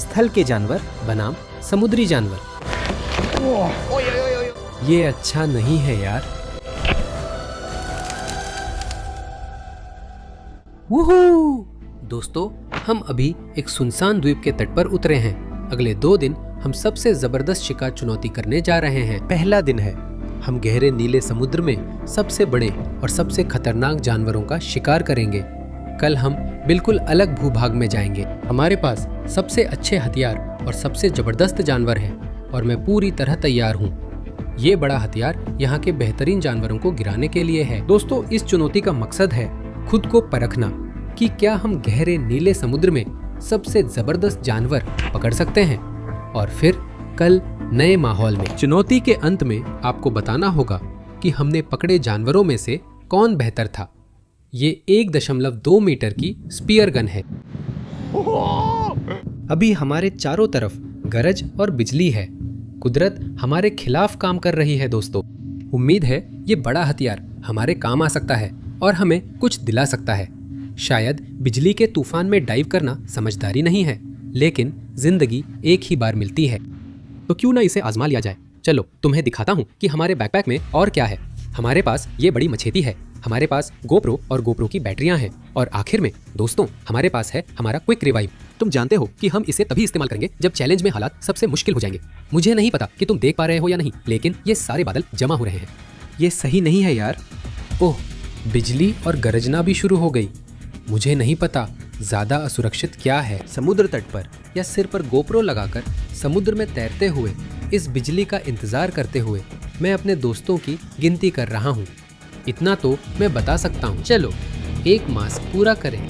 स्थल के जानवर बनाम समुद्री जानवर। ये अच्छा नहीं है यार। वूहू! दोस्तों, हम अभी एक सुनसान द्वीप के तट पर उतरे हैं। अगले 2 दिन हम सबसे जबरदस्त शिकार चुनौती करने जा रहे हैं। पहला दिन है, हम गहरे नीले समुद्र में सबसे बड़े और सबसे खतरनाक जानवरों का शिकार करेंगे। कल हम बिल्कुल अलग भूभाग में जाएंगे। हमारे पास सबसे अच्छे हथियार और सबसे जबरदस्त जानवर हैं और मैं पूरी तरह तैयार हूँ। ये बड़ा हथियार यहाँ के बेहतरीन जानवरों को गिराने के लिए है। दोस्तों, इस चुनौती का मकसद है खुद को परखना कि क्या हम गहरे नीले समुद्र में सबसे जबरदस्त जानवर पकड़ सकते हैं और फिर कल नए माहौल में। चुनौती के अंत में आपको बताना होगा कि हमने पकड़े जानवरों में से कौन बेहतर था। ये 1.2 मीटर की स्पीयर गन है। अभी हमारे चारों तरफ गरज और बिजली है। कुदरत हमारे खिलाफ काम कर रही है दोस्तों। उम्मीद है ये बड़ा हथियार हमारे काम आ सकता है और हमें कुछ दिला सकता है। शायद बिजली के तूफान में डाइव करना समझदारी नहीं है, लेकिन जिंदगी एक ही बार मिलती है, तो क्यों ना इसे आजमा लिया जाए। चलो तुम्हें दिखाता हूँ कि हमारे बैकपैक में और क्या है। हमारे पास ये बड़ी मछेती है, हमारे पास गोप्रो और गोप्रो की बैटरियां हैं और आखिर में दोस्तों हमारे पास है हमारा क्विक रिवाइव। तुम जानते हो कि हम इसे तभी इस्तेमाल करेंगे जब चैलेंज में हालात सबसे मुश्किल हो जाएंगे। मुझे नहीं पता कि तुम देख पा रहे हो या नहीं, लेकिन ये सारे बादल जमा हो रहे हैं। ये सही नहीं है यार। ओह, बिजली और गरजना भी शुरू हो गई। मुझे नहीं पता ज्यादा असुरक्षित क्या है, समुद्र तट पर या सिर पर गोप्रो लगाकर समुद्र में तैरते हुए इस बिजली का इंतजार करते हुए मैं अपने दोस्तों की गिनती कर रहा हूँ। इतना तो मैं बता सकता हूँ। चलो 1 मास्क पूरा करें।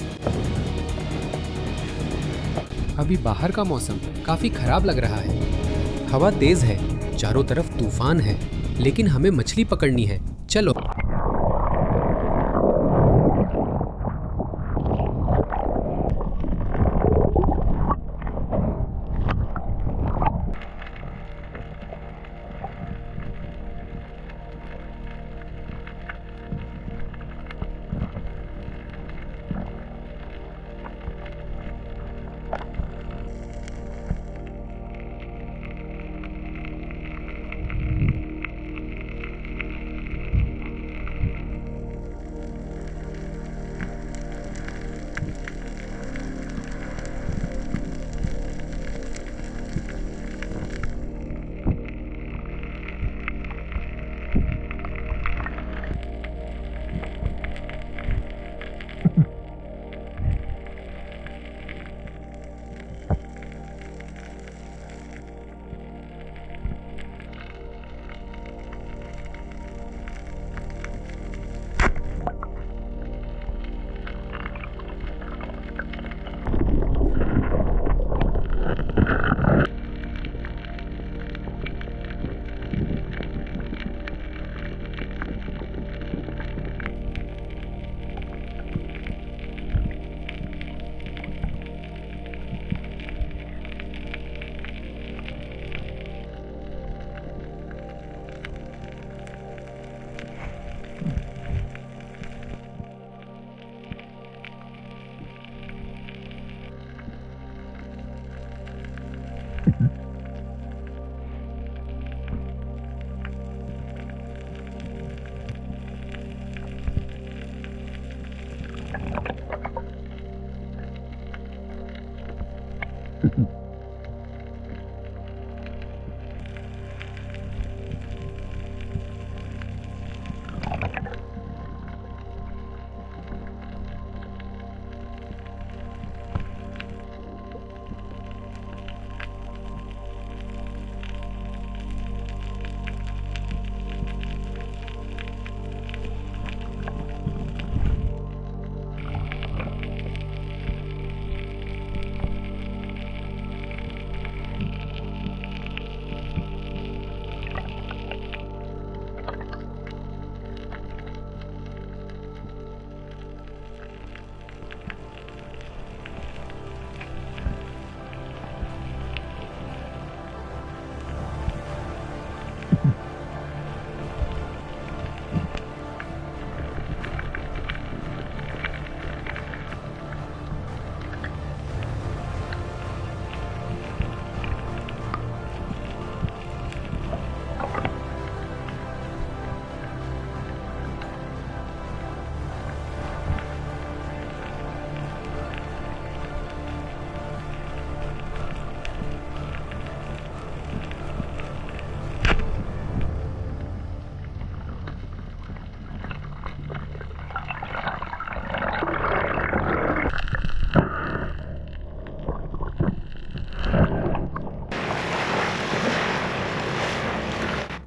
अभी बाहर का मौसम काफी खराब लग रहा है। हवा तेज है, चारों तरफ तूफान है, लेकिन हमें मछली पकड़नी है। चलो।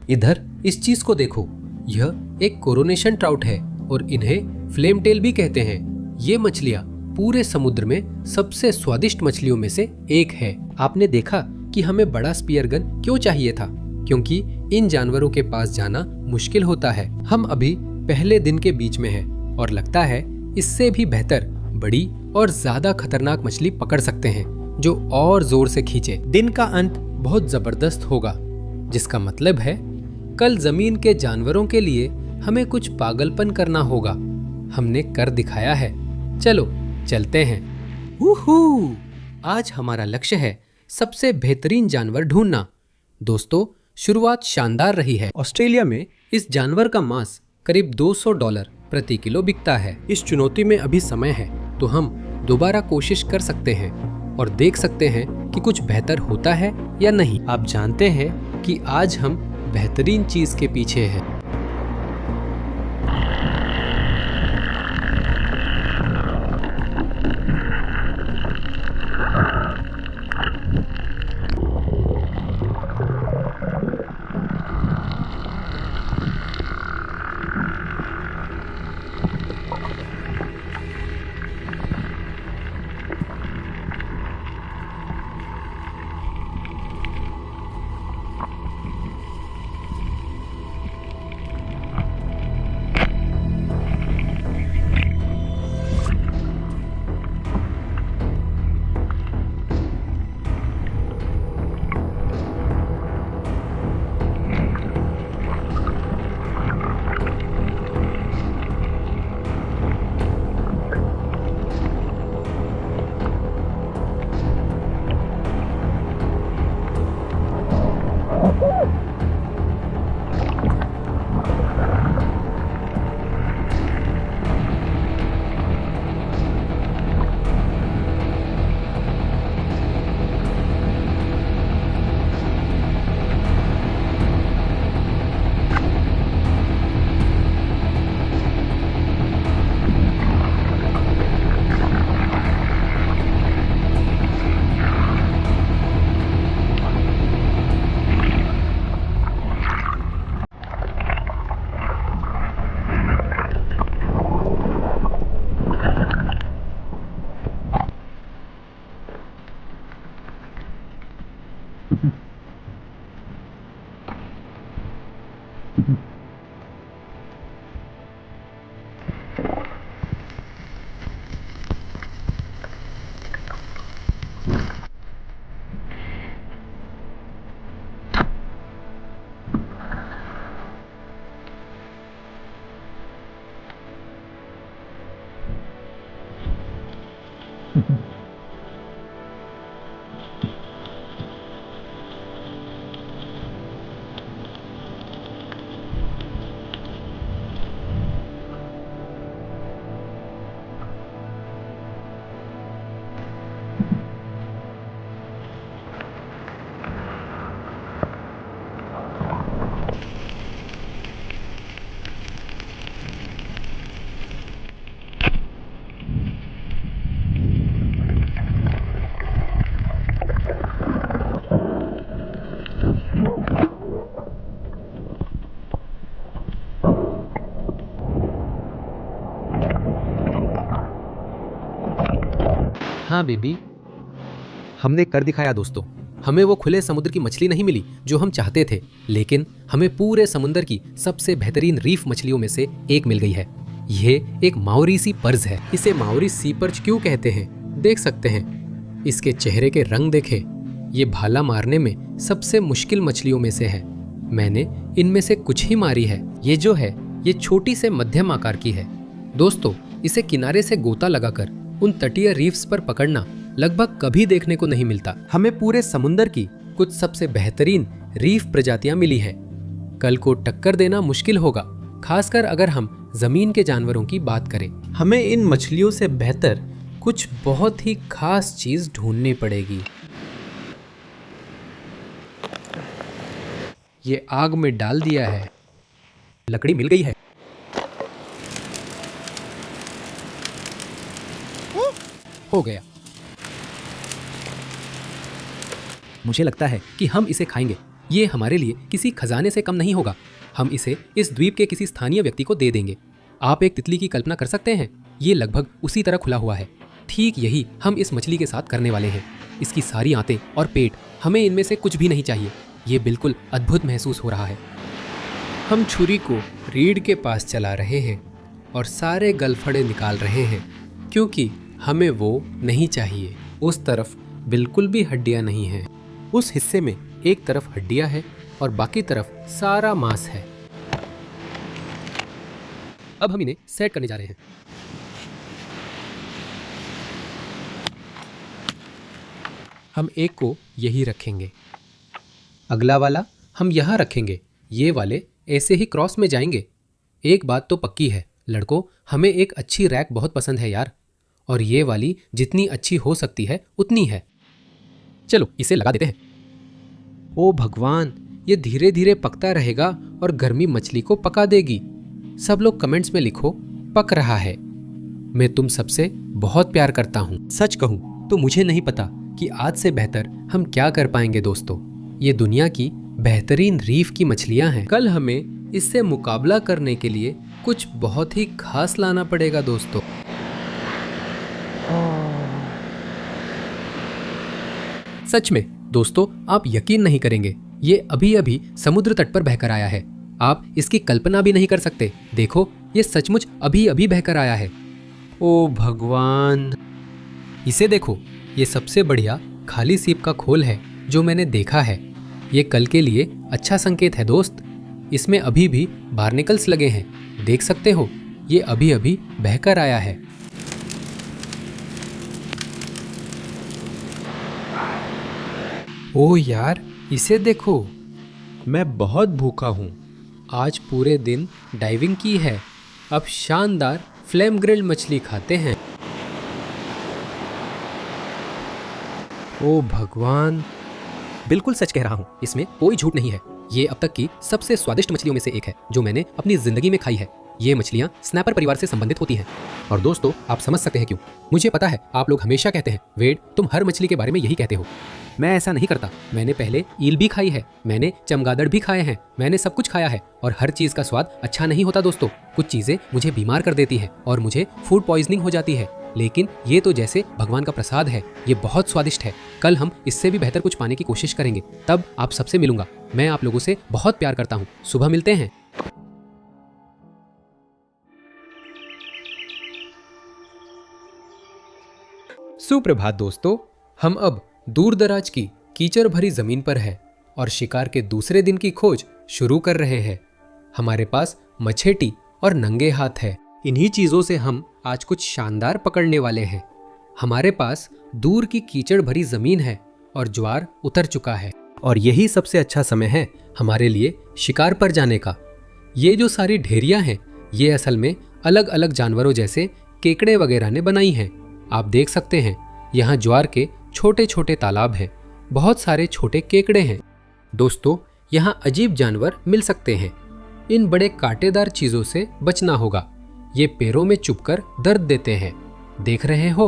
इधर इस चीज को देखो, यह एक कोरोनेशन ट्राउट है और इन्हें फ्लेम टेल भी कहते हैं। ये मछलियाँ पूरे समुद्र में सबसे स्वादिष्ट मछलियों में से एक है। आपने देखा कि हमें बड़ा स्पीयर गन क्यों चाहिए था? क्योंकि इन जानवरों के पास जाना मुश्किल होता है। हम अभी पहले दिन के बीच में हैं और लगता है इससे भी बेहतर बड़ी और ज्यादा खतरनाक मछली पकड़ सकते हैं जो और जोर से खींचे। दिन का अंत बहुत जबरदस्त होगा, जिसका मतलब है कल जमीन के जानवरों के लिए हमें कुछ पागलपन करना होगा। हमने कर दिखाया है। चलो चलते हैं। वूहू! आज हमारा लक्ष्य है सबसे बेहतरीन जानवर ढूंढना। दोस्तों, शुरुआत शानदार रही है। ऑस्ट्रेलिया में इस जानवर का मांस करीब $200 प्रति किलो बिकता है। इस चुनौती में अभी समय है, तो हम दोबारा कोशिश कर सकते हैं और देख सकते हैं कि कुछ बेहतर होता है या नहीं। आप जानते हैं कि आज हम बेहतरीन चीज के पीछे हैं। हाँ बेबी, हमने कर दिखाया दोस्तों। हमें वो खुले समुद्र की मछली नहीं मिली जो हम चाहते थे, लेकिन हमें पूरे समुद्र की सबसे बेहतरीन रीफ मछलियों में से एक मिल गई है। ये एक माओरी सी पर्ज है। इसे माओरी सी पर्ज क्यों कहते हैं देख सकते हैं। इसके चेहरे के रंग देखें। ये भाला मारने में सबसे मुश्किल मछलियों में से है। मैंने इनमें से कुछ ही मारी है। ये जो है ये छोटी से मध्यम आकार की है। दोस्तों, इसे किनारे से गोता लगाकर उन तटीय रीफ्स पर पकड़ना लगभग कभी देखने को नहीं मिलता। हमें पूरे समुद्र की कुछ सबसे बेहतरीन रीफ प्रजातियां मिली हैं। कल को टक्कर देना मुश्किल होगा, खासकर अगर हम जमीन के जानवरों की बात करें। हमें इन मछलियों से बेहतर कुछ बहुत ही खास चीज ढूंढनी पड़ेगी। ये आग में डाल दिया है। लकड़ी मिल गई है। हो गया। मुझे लगता है कि हम इसे खाएंगे। ये हमारे लिए किसी खजाने से कम नहीं होगा। हम इसे इस द्वीप के किसी स्थानीय व्यक्ति को दे देंगे। आप एक तितली की कल्पना कर सकते हैं, ये लगभग उसी तरह खुला हुआ है। ठीक यही हम इस मछली के साथ करने वाले हैं। इसकी सारी आंतें और पेट, हमें इनमें से कुछ भी नहीं चाहिए। ये बिल्कुल अद्भुत महसूस हो रहा है। हम छुरी को रीढ़ के पास चला रहे हैं और सारे गलफड़े निकाल रहे हैं, क्योंकि हमें वो नहीं चाहिए। उस तरफ बिल्कुल भी हड्डियां नहीं हैं। उस हिस्से में एक तरफ हड्डियां हैं और बाकी तरफ सारा मांस है। अब हम इन्हें सेट करने जा रहे हैं। हम एक को यही रखेंगे, अगला वाला हम यहाँ रखेंगे, ये वाले ऐसे ही क्रॉस में जाएंगे। एक बात तो पक्की है लड़कों, हमें एक अच्छी रैक बहुत पसंद है यार, और ये वाली जितनी अच्छी हो सकती है उतनी है। चलो इसे लगा देते हैं। ओ भगवान, ये धीरे धीरे पकता रहेगा और गर्मी मछली को पका देगी। सब लोग कमेंट्स में लिखो, पक रहा है। मैं तुम सबसे बहुत प्यार करता हूँ। सच कहूँ तो मुझे नहीं पता कि आज से बेहतर हम क्या कर पाएंगे दोस्तों। ये दुनिया की बेहतरीन रीफ की मछलियाँ हैं। कल हमें इससे मुकाबला करने के लिए कुछ बहुत ही खास लाना पड़ेगा दोस्तों। सच में दोस्तों, आप यकीन नहीं करेंगे, ये अभी अभी समुद्र तट पर बहकर आया है। आप इसकी कल्पना भी नहीं कर सकते। देखो, ये सचमुच अभी अभी बहकर आया है। ओ भगवान, इसे देखो, ये सबसे बढ़िया खाली सीप का खोल है जो मैंने देखा है। ये कल के लिए अच्छा संकेत है दोस्त। इसमें अभी भी बार्निकल्स लगे हैं, देख सकते हो। ये अभी अभी बहकर आया है। ओह यार, इसे देखो। मैं बहुत भूखा हूँ। आज पूरे दिन डाइविंग की है। अब शानदार फ्लेम ग्रिल्ड मछली खाते हैं। ओ भगवान, बिल्कुल सच कह रहा हूँ, इसमें कोई झूठ नहीं है। ये अब तक की सबसे स्वादिष्ट मछलियों में से एक है जो मैंने अपनी जिंदगी में खाई है। ये मछलियाँ स्नैपर परिवार से संबंधित होती हैं। और दोस्तों, आप समझ सकते हैं क्यों। मुझे पता है आप लोग हमेशा कहते हैं, वेड तुम हर मछली के बारे में यही कहते हो। मैं ऐसा नहीं करता। मैंने पहले ईल भी खाई है, मैंने चमगादड़ भी खाए हैं, मैंने सब कुछ खाया है। और हर चीज़ का स्वाद अच्छा नहीं होता दोस्तों। कुछ चीज़ें मुझे बीमार कर देती हैं और मुझे फूड पॉइजनिंग हो जाती है। लेकिन ये तो जैसे भगवान का प्रसाद है। ये बहुत स्वादिष्ट है। कल हम इससे भी बेहतर कुछ पाने की कोशिश करेंगे। तब आप सबसे मिलूंगा। मैं आप लोगों से बहुत प्यार करता हूँ। सुबह मिलते हैं। सुप्रभात दोस्तों, हम अब दूर दराज की कीचड़ भरी जमीन पर हैं और शिकार के दूसरे दिन की खोज शुरू कर रहे हैं। हमारे पास मछेटी और नंगे हाथ है। इन्हीं चीजों से हम आज कुछ शानदार पकड़ने वाले हैं। हमारे पास दूर की कीचड़ भरी जमीन है और ज्वार उतर चुका है, और यही सबसे अच्छा समय है हमारे लिए शिकार पर जाने का। ये जो सारी ढेरियां हैं, ये असल में अलग अलग जानवरों जैसे केकड़े वगैरह ने बनाई हैं। आप देख सकते हैं, यहाँ ज्वार के छोटे छोटे तालाब हैं। बहुत सारे छोटे केकड़े हैं। दोस्तों, यहाँ अजीब जानवर मिल सकते हैं। इन बड़े कांटेदार चीजों से बचना होगा। ये पैरों में चुभकर दर्द देते हैं। देख रहे हो,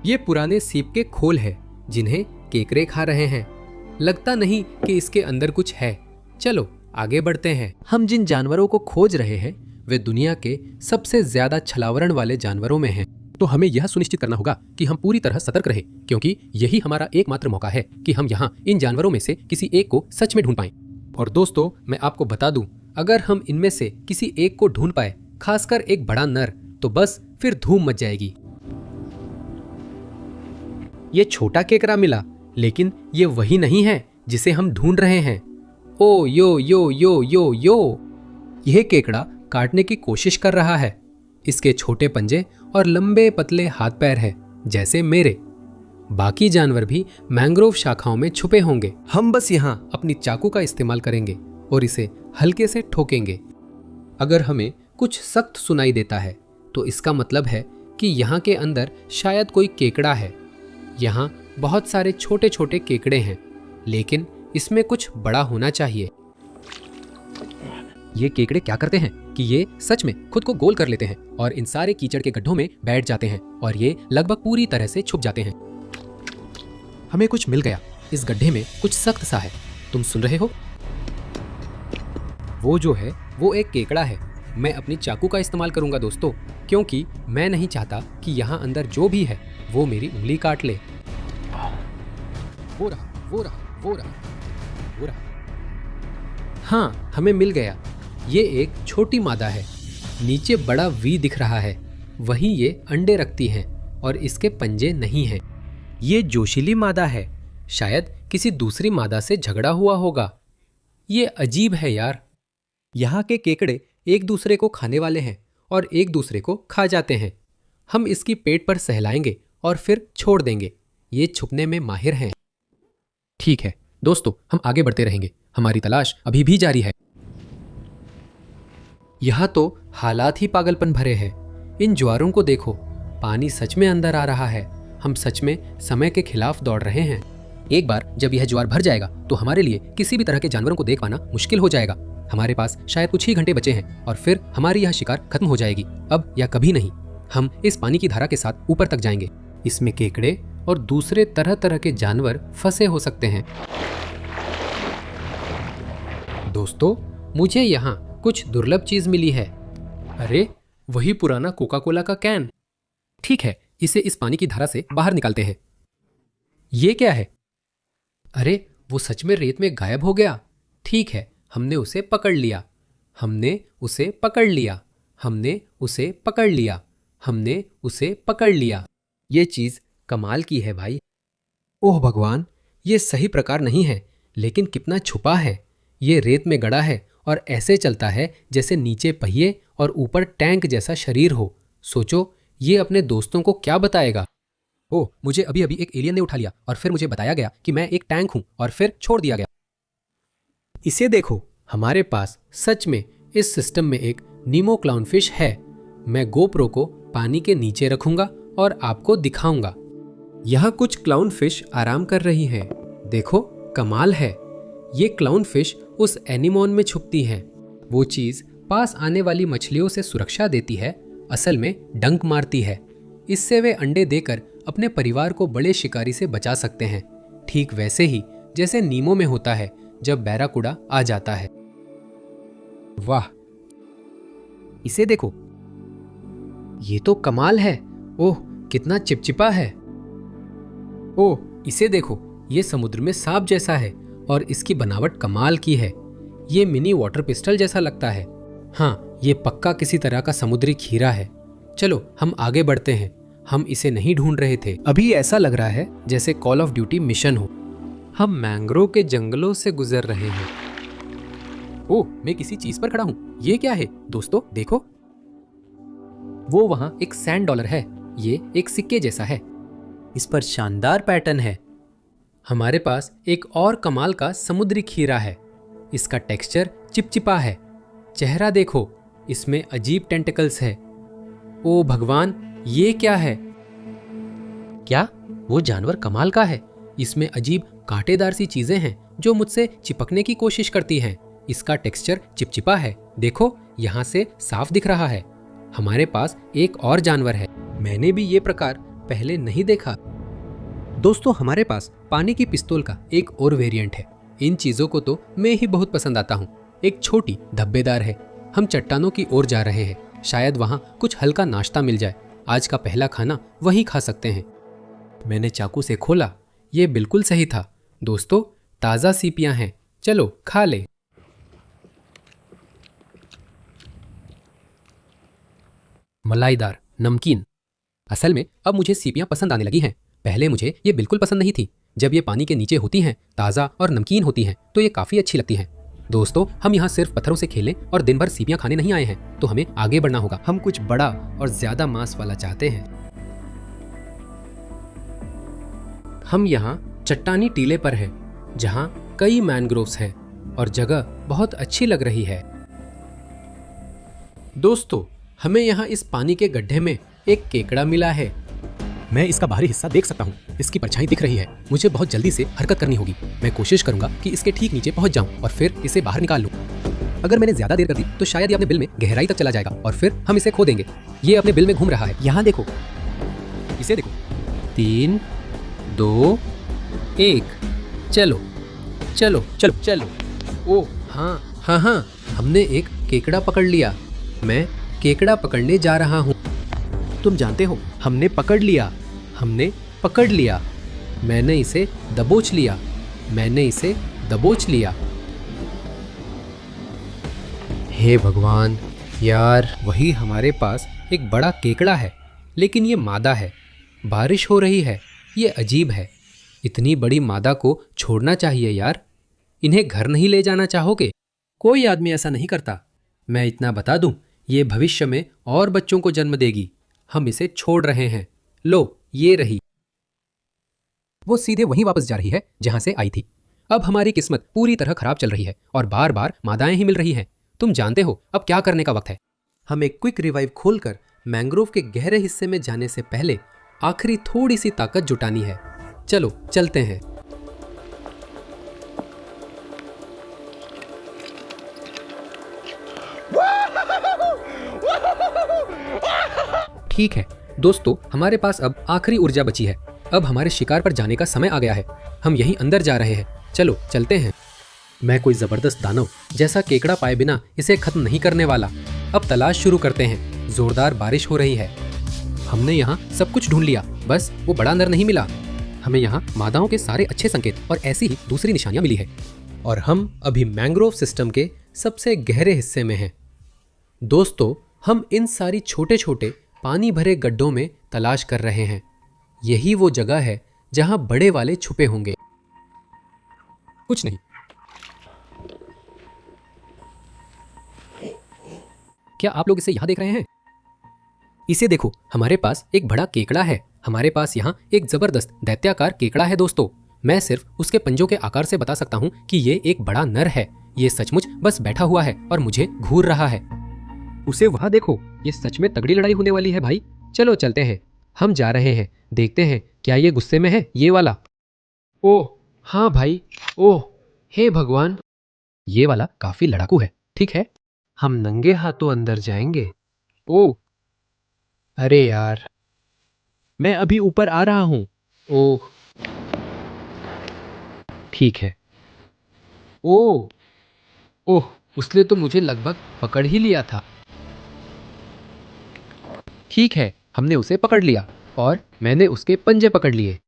ये पुराने सीप के खोल हैं जिन्हें केकड़े खा रहे हैं। लगता नहीं कि इसके अंदर कुछ है। चलो आगे बढ़ते हैं। हम जिन जानवरों को खोज रहे हैं वे दुनिया के सबसे ज्यादा छलावरण वाले जानवरों में हैं। तो हमें यह सुनिश्चित करना होगा कि हम पूरी तरह सतर्क रहें, क्योंकि यही हमारा एकमात्र मौका है कि हम यहाँ इन जानवरों में से किसी एक को सच में ढूंढ पाएं। और दोस्तों, मैं आपको बता दूं, अगर हम इनमें से किसी एक को ढूंढ पाए, खासकर एक बड़ा नर, तो बस फिर धूम मच जाएगी। ये छोटा केकड़ा मिला, लेकिन ये वही नहीं है जिसे हम ढूंढ रहे हैं। ओ यो यो यो यो यो, यह केकड़ा काटने की कोशिश कर रहा है। इसके छोटे पंजे और लंबे पतले हाथ पैर हैं, जैसे मेरे। बाकी जानवर भी मैंग्रोव शाखाओं में छुपे होंगे। हम बस यहाँ अपनी चाकू का इस्तेमाल करेंगे और इसे हल्के से ठोकेंगे। अगर हमें कुछ सख्त सुनाई देता है तो इसका मतलब है कि यहाँ के अंदर शायद कोई केकड़ा है। यहाँ बहुत सारे छोटे छोटे केकड़े हैं, लेकिन इसमें कुछ बड़ा होना चाहिए। ये केकड़े क्या करते हैं कि ये सच में खुद को गोल कर लेते हैं और इन सारे कीचड़ के गड्ढों में बैठ जाते हैं और ये लगभग पूरी तरह से छुप जाते हैं। हमें कुछ मिल गया। इस गड्ढे में कुछ सख्त सा है। तुम सुन रहे हो? वो जो है वो एक केकड़ा है। मैं अपनी चाकू का इस्तेमाल करूंगा दोस्तों, क्योंकि मैं नहीं चाहता कि यहाँ अंदर जो भी है वो मेरी उंगली काट ले। वो रहा, वो रहा, वो रहा, वो रहा। हाँ, हमें मिल गया। ये एक छोटी मादा है। नीचे बड़ा वी दिख रहा है। वहीं ये अंडे रखती हैं और इसके पंजे नहीं हैं। ये जोशीली मादा है। शायद किसी दूसरी मादा से झगड़ा हुआ होगा। ये अजीब है यार। यहाँ के केकड़े एक दूसरे को खाने वाले हैं और एक दूसरे को खा जाते हैं। हम इसकी पेट पर सहलाएंगे और फिर छोड़ देंगे। ये छुपने में माहिर हैं। ठीक है दोस्तों, हम आगे बढ़ते रहेंगे। हमारी तलाश अभी भी जारी है। यहाँ तो हालात ही पागलपन भरे हैं। इन ज्वारों को देखो, पानी सच में अंदर आ रहा है। हम सच में समय के खिलाफ दौड़ रहे हैं। एक बार जब यह ज्वार भर जाएगा तो हमारे लिए किसी भी तरह के जानवरों को देख पाना मुश्किल हो जाएगा। हमारे पास शायद कुछ ही घंटे बचे हैं और फिर हमारी यह शिकार खत्म हो जाएगी। अब या कभी नहीं। हम इस पानी की धारा के साथ ऊपर तक जाएंगे। इसमें केकड़े और दूसरे तरह तरह के जानवर फंसे हो सकते हैं। दोस्तों, मुझे यहाँ कुछ दुर्लभ चीज मिली है। अरे, वही पुराना कोका कोला का कैन। ठीक है, इसे इस पानी की धारा से बाहर निकालते हैं। ये क्या है? अरे, वो सच में रेत में गायब हो गया। ठीक है, हमने उसे पकड़ लिया। हमने उसे पकड़ लिया। हमने उसे पकड़ लिया। हमने उसे पकड़ लिया। ये चीज कमाल की है भाई। ओह भगवान, ये सही प्रकार नहीं है, लेकिन कितना छुपा है। ये रेत में गड़ा है और ऐसे चलता है जैसे नीचे पहिए और ऊपर टैंक जैसा शरीर हो। सोचो, ये अपने दोस्तों को क्या बताएगा? ओह, मुझे अभी अभी एक एलियन ने उठा लिया और फिर मुझे बताया गया कि मैं एक टैंक हूं और फिर छोड़ दिया गया। इसे देखो, हमारे पास सच में इस सिस्टम में एक नीमो क्लाउनफिश है। मैं गोप्रो को पानी के नीचे रखूंगा और आपको दिखाऊंगा। यहाँ कुछ क्लाउनफिश आराम कर रही हैं। देखो, कमाल है। ये क्लाउनफिश उस एनीमोन में छुपती हैं। वो चीज पास आने वाली मछलियों से सुरक्षा देती है, असल में डंक मारती है। इससे वे अंडे देकर अपने परिवार को बड़े शिकारी से बचा सकते हैं। ठीक वैसे ही जैसे नीमो में होता है जब बैराकुडा आ जाता है। वाह, इसे देखो, ये तो कमाल है। ओह, कितना चिपचिपा है। ओह, इसे देखो, ये समुद्र में सांप जैसा है और इसकी बनावट कमाल की है। ये मिनी वाटर पिस्टल जैसा लगता है। हाँ, ये पक्का किसी तरह का समुद्री खीरा है। चलो हम आगे बढ़ते हैं। हम इसे नहीं ढूंढ रहे थे। अभी ऐसा लग रहा है जैसे कॉल ऑफ ड्यूटी मिशन हो। हम मैंग्रोव के जंगलों से गुजर रहे हैं। ओह, मैं किसी चीज पर खड़ा हूँ। ये क्या है दोस्तों? देखो, वो वहां एक सैंड डॉलर है। ये एक सिक्के जैसा है। इस पर शानदार पैटर्न है। हमारे पास एक और कमाल का समुद्री खीरा है। इसका टेक्सचर चिपचिपा है। चेहरा देखो, इसमें अजीब टेंटिकल्स है। ओ भगवान, ये क्या है? क्या वो जानवर कमाल का है? इसमें अजीब कांटेदार सी चीजें हैं जो मुझसे चिपकने की कोशिश करती हैं। इसका टेक्सचर चिपचिपा है। देखो, यहाँ से साफ दिख रहा है। हमारे पास एक और जानवर है। मैंने भी ये प्रकार पहले नहीं देखा। दोस्तों, हमारे पास पानी की पिस्तौल का एक और वेरिएंट है। इन चीजों को तो मैं ही बहुत पसंद आता हूँ। एक छोटी धब्बेदार है। हम चट्टानों की ओर जा रहे हैं। शायद वहाँ कुछ हल्का नाश्ता मिल जाए। आज का पहला खाना वहीं खा सकते हैं। मैंने चाकू से खोला। ये बिल्कुल सही था। दोस्तों, ताज़ा सीपियाँ हैं। चलो खा ले। मलाईदार, नमकीन। असल में अब मुझे सीपियाँ पसंद आने लगी हैं। पहले मुझे ये बिल्कुल पसंद नहीं थी। जब ये पानी के नीचे होती हैं, ताज़ा और नमकीन होती हैं, तो ये काफ़ी अच्छी लगती हैं। दोस्तों, हम यहाँ सिर्फ पत्थरों से खेलें और दिन भर सीपियाँ खाने नहीं आए हैं, तो हमें आगे बढ़ना होगा। हम कुछ बड़ा और ज्यादा मांस वाला चाहते हैं। हम यहाँ चट्टानी टीले पर हैं, जहाँ कई मैनग्रोव्स हैं और जगह बहुत अच्छी लग रही है। दोस्तों, हमें यहाँ इस पानी के गड्ढे में एक केकड़ा मिला है। मैं इसका बाहरी हिस्सा देख सकता हूँ। इसकी परछाई दिख रही है। मुझे बहुत जल्दी से हरकत करनी होगी। मैं कोशिश करूंगा कि इसके ठीक नीचे पहुंच जाऊं और फिर इसे बाहर निकाल लूं। अगर मैंने ज्यादा देर कर दी तो शायद ये अपने बिल में गहराई तक चला जाएगा और फिर हम इसे खो देंगे। ये अपने बिल में घूम रहा है। यहाँ देखो, इसे देखो। 3, 2, 1, चलो चलो चलो चलो। ओ हाँ हाँ हाँ, हमने एक केकड़ा पकड़ लिया। मैं केकड़ा पकड़ने जा रहा हूँ। तुम जानते हो, हमने पकड़ लिया, हमने पकड़ लिया। मैंने इसे दबोच लिया, मैंने इसे दबोच लिया। हे भगवान यार, वही हमारे पास एक बड़ा केकड़ा है, लेकिन ये मादा है। बारिश हो रही है, ये अजीब है। इतनी बड़ी मादा को छोड़ना चाहिए यार। इन्हें घर नहीं ले जाना चाहोगे? कोई आदमी ऐसा नहीं करता। मैं इतना बता दूं, ये भविष्य में और बच्चों को जन्म देगी। हम इसे छोड़ रहे हैं। लो, ये रही। वो सीधे वहीं वापस जा रही है जहां से आई थी। अब हमारी किस्मत पूरी तरह खराब चल रही है और बार बार मादाएं ही मिल रही हैं। तुम जानते हो अब क्या करने का वक्त है। हमें क्विक रिवाइव खोलकर मैंग्रोव के गहरे हिस्से में जाने से पहले आखिरी थोड़ी सी ताकत जुटानी है। चलो चलते हैं। ठीक है दोस्तों, हमारे पास अब आखिरी ऊर्जा बची है। अब हमारे शिकार पर जाने का समय आ गया है। हम यहीं अंदर जा रहे हैं। चलो चलते हैं। मैं कोई जबरदस्त दानव जैसा केकड़ा पाए बिना इसे खत्म नहीं करने वाला। अब तलाश शुरू करते हैं। जोरदार बारिश हो रही है। हमने यहाँ सब कुछ ढूंढ लिया, बस वो बड़ा नर नहीं मिला। हमें यहाँ मादाओं के सारे अच्छे संकेत और ऐसी ही दूसरी निशानियां मिली है। और हम अभी मैंग्रोव सिस्टम के सबसे गहरे हिस्से में हैं। दोस्तों, हम इन सारी छोटे छोटे पानी भरे गड्ढों में तलाश कर रहे हैं। यही वो जगह है जहां बड़े वाले छुपे होंगे। कुछ नहीं। क्या आप लोग इसे यहां देख रहे हैं? इसे देखो, हमारे पास एक बड़ा केकड़ा है। हमारे पास यहाँ एक जबरदस्त दैत्याकार केकड़ा है दोस्तों। मैं सिर्फ उसके पंजों के आकार से बता सकता हूँ कि ये एक बड़ा नर है। ये सचमुच बस बैठा हुआ है और मुझे घूर रहा है। उसे वहां देखो, ये सच में तगड़ी लड़ाई होने वाली है भाई। चलो चलते हैं। हम जा रहे हैं, देखते हैं क्या ये गुस्से में है, ये वाला। ओह हाँ भाई, ओह हे भगवान, ये वाला काफी लड़ाकू है। ठीक है, हम नंगे हाथों अंदर जाएंगे। ओह अरे यार, मैं अभी ऊपर आ रहा हूं। ओह ठीक है। ओह ओह, उसने तो मुझे लगभग पकड़ ही लिया था। ठीक है, हमने उसे पकड़ लिया और मैंने उसके पंजे पकड़ लिए।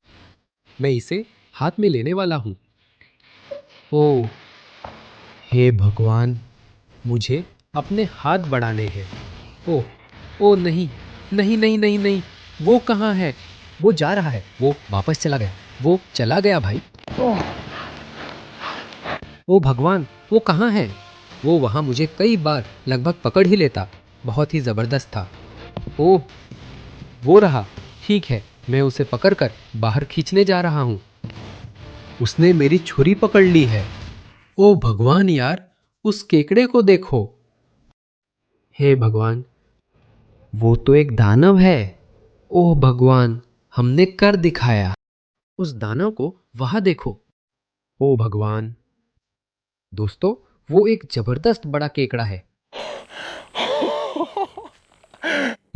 मैं इसे हाथ में लेने वाला हूं। ओह हे भगवान, मुझे अपने हाथ बढ़ाने हैं। ओह ओह नहीं नहीं नहीं नहीं नहीं, वो कहाँ है? वो जा रहा है, वो वापस चला गया, वो चला गया भाई। ओ भगवान, वो कहाँ है? वो वहाँ मुझे कई बार लगभग पकड़ ही लेता। बहुत ही ज़बरदस्त था। ओह वो रहा। ठीक है, मैं उसे पकड़कर बाहर खींचने जा रहा हूँ। उसने मेरी छुरी पकड़ ली है। ओ भगवान यार, उस केकड़े को देखो। हे भगवान, वो तो एक दानव है। ओह भगवान, हमने कर दिखाया। उस दानव को वहां देखो। ओ भगवान दोस्तों, वो एक जबरदस्त बड़ा केकड़ा है।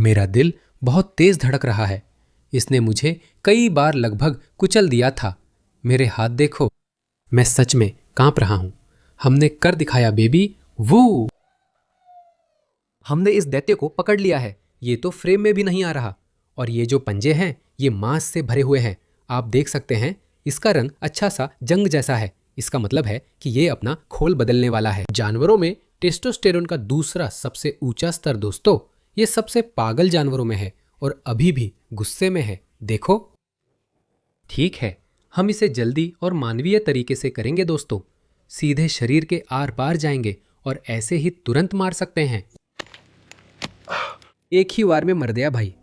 मेरा दिल बहुत तेज धड़क रहा है। इसने मुझे कई बार लगभग कुचल दिया था। मेरे हाथ देखो, मैं सच में कांप रहा हूं। हमने कर दिखाया बेबी। वो हमने इस दैत्य को पकड़ लिया है। ये तो फ्रेम में भी नहीं आ रहा। और ये जो पंजे हैं, ये मांस से भरे हुए हैं। आप देख सकते हैं, इसका रंग अच्छा सा जंग जैसा है। इसका मतलब है कि ये अपना खोल बदलने वाला है। जानवरों में टेस्टोस्टेरोन का दूसरा सबसे ऊंचा स्तर दोस्तों, ये सबसे पागल जानवरों में है और अभी भी गुस्से में है। देखो, ठीक है, हम इसे जल्दी और मानवीय तरीके से करेंगे दोस्तों। सीधे शरीर के आर पार जाएंगे और ऐसे ही तुरंत मार सकते हैं। एक ही वार में मर गया भाई।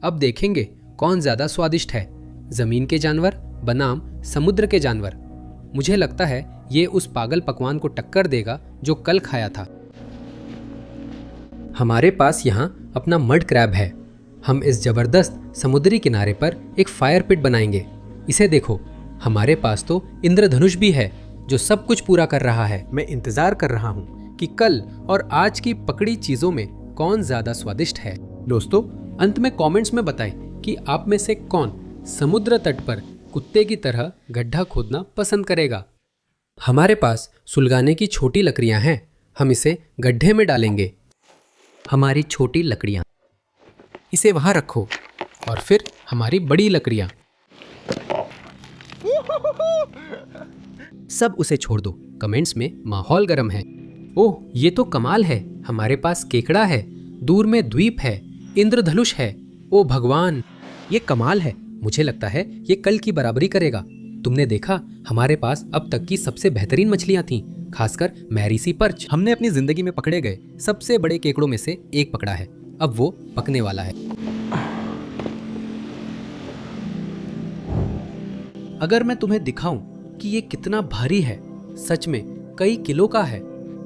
अब देखेंगे कौन ज्यादा स्वादिष्ट है, जमीन के जानवर बनाम समुद्र के जानवर। मुझे लगता है ये उस पागल पकवान को टक्कर देगा जो कल खाया था। हमारे पास यहाँ अपना मड क्रैब है। हम इस जबरदस्त समुद्री किनारे पर एक फायर पिट बनाएंगे। इसे देखो, हमारे पास तो इंद्रधनुष भी है जो सब कुछ पूरा कर रहा है। मैं इंतजार कर रहा हूँ कि कल और आज की पकड़ी चीजों में कौन ज्यादा स्वादिष्ट है। दोस्तों, अंत में कमेंट्स में बताएं कि आप में से कौन समुद्र तट पर कुत्ते की तरह गड्ढा खोदना पसंद करेगा। हमारे पास सुलगाने की छोटी लकड़ियां हैं। हम इसे गड्ढे में डालेंगे। हमारी छोटी लकड़ियां, इसे वहां रखो। और फिर हमारी बड़ी लकड़ियां। सब उसे छोड़ दो। कमेंट्स में माहौल गर्म है। ओह, ये तो कमाल है। हमारे पास केकड़ा है, दूर में द्वीप है, इंद्रधनुष है। ओ भगवान, ये कमाल है। मुझे लगता है ये कल की बराबरी करेगा। तुमने देखा, हमारे पास अब तक की सबसे बेहतरीन मछलियां थीं, खासकर मैरीसी पर्च। हमने अपनी जिंदगी में पकड़े गए सबसे बड़े केकड़ों में से एक पकड़ा है। अब वो पकने वाला है। अगर मैं तुम्हें दिखाऊं कि ये कितना भारी है, सच में कई किलो का है।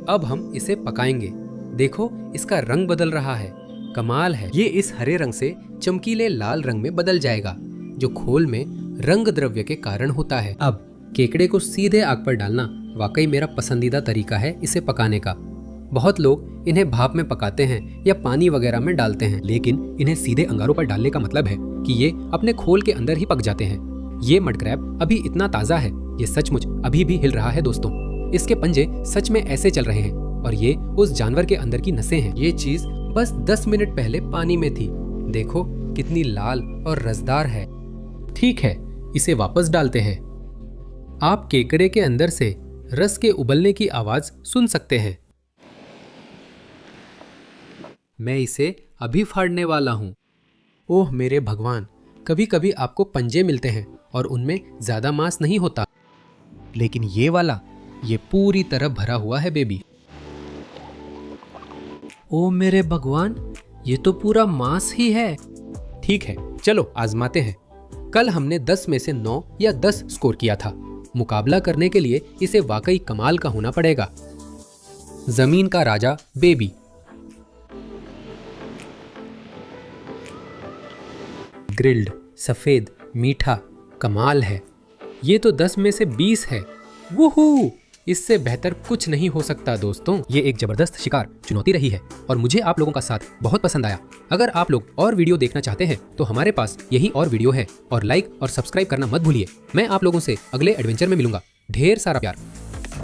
अब हम इसे पकाएंगे। देखो, इसका रंग बदल रहा है। कमाल है। ये इस हरे रंग से चमकीले लाल रंग में बदल जाएगा, जो खोल में रंग द्रव्य के कारण होता है। अब केकड़े को सीधे आग पर डालना वाकई मेरा पसंदीदा तरीका है इसे पकाने का। बहुत लोग इन्हें भाप में पकाते हैं या पानी वगैरह में डालते हैं, लेकिन इन्हें सीधे अंगारों पर डालने का मतलब है कि ये अपने खोल के अंदर ही पक जाते हैं। ये मड क्रैब अभी इतना ताज़ा है, ये सचमुच अभी भी हिल रहा है दोस्तों। इसके पंजे सच में ऐसे चल रहे हैं और ये उस जानवर के अंदर की नसें हैं। ये चीज बस 10 मिनट पहले पानी में थी। देखो कितनी लाल और रसदार है। ठीक है, इसे वापस डालते हैं। आप केकड़े के अंदर से रस के उबलने की आवाज सुन सकते हैं। मैं इसे अभी फाड़ने वाला हूँ। ओह मेरे भगवान, कभी कभी आपको पंजे मिलते हैं और उनमें ज्यादा मांस नहीं होता, लेकिन ये वाला, ये पूरी तरह भरा हुआ है बेबी। ओ मेरे भगवान, ये तो पूरा मांस ही है। ठीक है, चलो आजमाते हैं। कल हमने 10 में से 9 या 10 स्कोर किया था। मुकाबला करने के लिए इसे वाकई कमाल का होना पड़ेगा। जमीन का राजा बेबी। ग्रिल्ड, सफेद, मीठा, कमाल है। ये तो 10 में से 20 है। वूहू! इससे बेहतर कुछ नहीं हो सकता दोस्तों। ये एक जबरदस्त शिकार चुनौती रही है और मुझे आप लोगों का साथ बहुत पसंद आया। अगर आप लोग और वीडियो देखना चाहते हैं तो हमारे पास यही और वीडियो है, और लाइक और सब्सक्राइब करना मत भूलिए। मैं आप लोगों से अगले एडवेंचर में मिलूंगा। ढेर सारा प्यार।